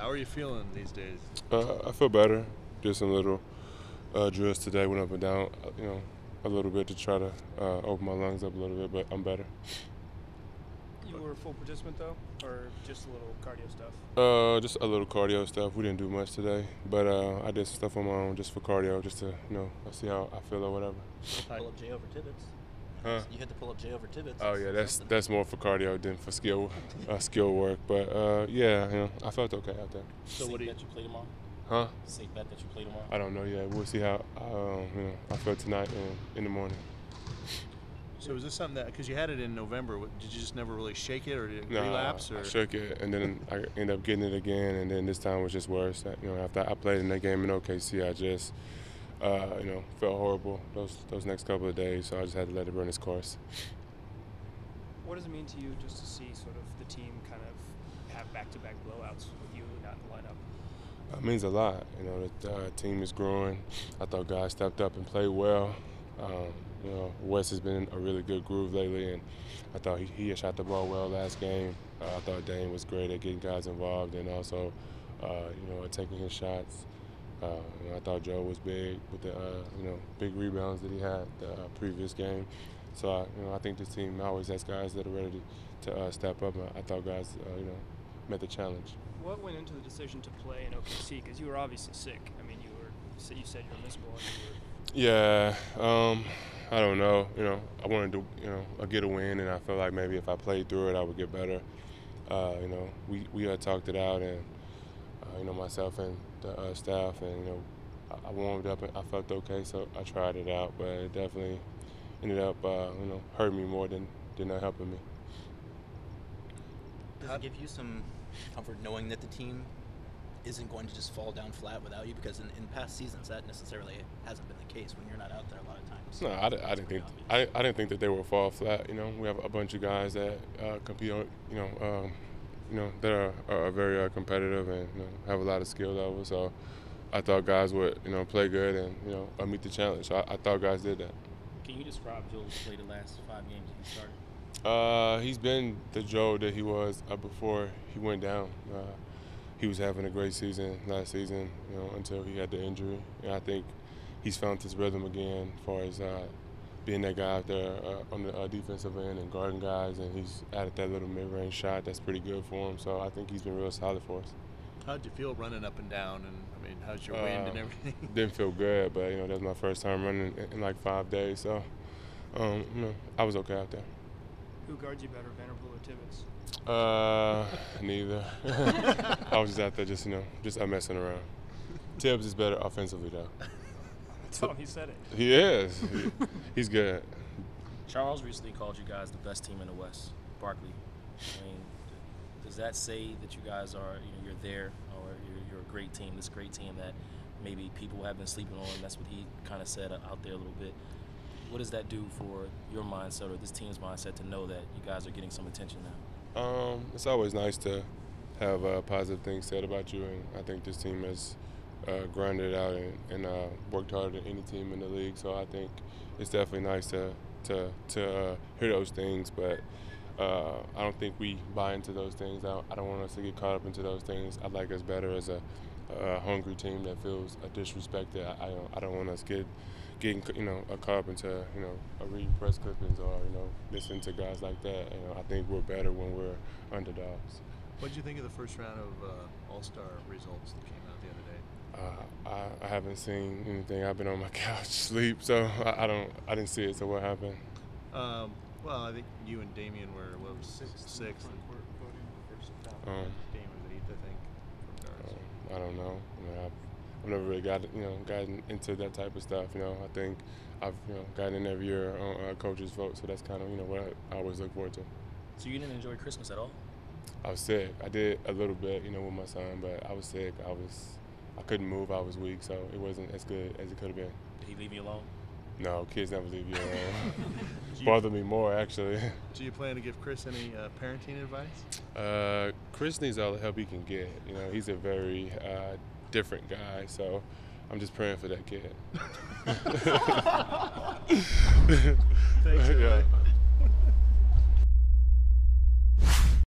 How are you feeling these days? I feel better. Did some little drills today. Went up and down, a little bit to try to open my lungs up a little bit, but I'm better. You were a full participant though, or just a little cardio stuff? Just a little cardio stuff. We didn't do much today, but I did some stuff on my own just for cardio, just to see how I feel or whatever. Pull up J over Tibbets. Huh? You hit the pull up J over Tibbets. Oh yeah, that's more for cardio than for skill work. But yeah, I felt okay out there. So what do you bet you play tomorrow? Huh? Safe bet that you play tomorrow? I don't know yet. We'll see how I feel tonight and in the morning. So is this something that, because you had it in November, did you just never really shake it, or did it relapse? Or? I shook it, and then I ended up getting it again, and then this time was just worse. After I played in that game in OKC, I just felt horrible those next couple of days, so I just had to let it run its course. What does it mean to you just to see sort of the team kind of have back-to-back blowouts with you not in the lineup? It means a lot. The team is growing. I thought guys stepped up and played well. Wes has been in a really good groove lately, and I thought he had shot the ball well last game. I thought Dane was great at getting guys involved and also, taking his shots. I thought Joe was big with the, big rebounds that he had the previous game. So, I think this team always has guys that are ready to step up. I thought guys, met the challenge. What went into the decision to play in OKC? Because you were obviously sick. I mean, you said you were missable. Yeah, I don't know. I wanted to, get a win, and I felt like maybe if I played through it, I would get better. We had talked it out, and myself and the staff, and I warmed up and I felt okay, so I tried it out, but it definitely ended up, hurting me more than helping me. Does it give you some comfort knowing that the team isn't going to just fall down flat without you? Because in past seasons that necessarily hasn't been the case when you're not out there a lot of times. No, I didn't think that they would fall flat. We have a bunch of guys that compete on, that are very competitive and have a lot of skill levels. So I thought guys would play good and meet the challenge. So I thought guys did that. Can you describe Joe's play the last 5 games that he started? He's been the Joe that he was before he went down. He was having a great season last season, until he had the injury. And I think he's found his rhythm again as far as being that guy out there on the defensive end and guarding guys, and he's added that little mid-range shot that's pretty good for him. So I think he's been real solid for us. How'd you feel running up and down, and how's your wind and everything? Didn't feel good, but that was my first time running in like 5 days, so I was okay out there. Who guards you better, Vanderbilt or Tibbets? Neither. I was just out there just messing around. Tibbs is better offensively though. Oh, he said it. He is. He's good. Charles recently called you guys the best team in the West, Barkley. Does that say that you guys are, you're there, or you're a great team, this great team that maybe people have been sleeping on? That's what he kind of said out there a little bit. What does that do for your mindset or this team's mindset to know that you guys are getting some attention now? It's always nice to have positive things said about you, and I think this team has grinded out and worked harder than any team in the league. So I think it's definitely nice to hear those things, but I don't think we buy into those things. I don't want us to get caught up into those things. I'd like us better as a hungry team that feels disrespected. I don't want us getting caught up into reading press clippings or listening to guys like that. I think we're better when we're underdogs. What did you think of the first round of All-Star results that came out the other day? I haven't seen anything. I've been on my couch asleep, so I didn't see it. So what happened? Well, I think you and Damian were sixth. Damian was 8th, I think. I don't know. I've never really gotten into that type of stuff. I think I've gotten in every year on coach's vote, so that's kind of what I always look forward to. So you didn't enjoy Christmas at all? I was sick. I did a little bit, with my son, but I was sick. I couldn't move. I was weak, so it wasn't as good as it could have been. Did he leave you alone? No, kids never leave you alone. Bother me more, actually. Do you plan to give Chris any parenting advice? Chris needs all the help he can get. He's a very different guy, so I'm just praying for that kid. Thanks, everybody. Yeah.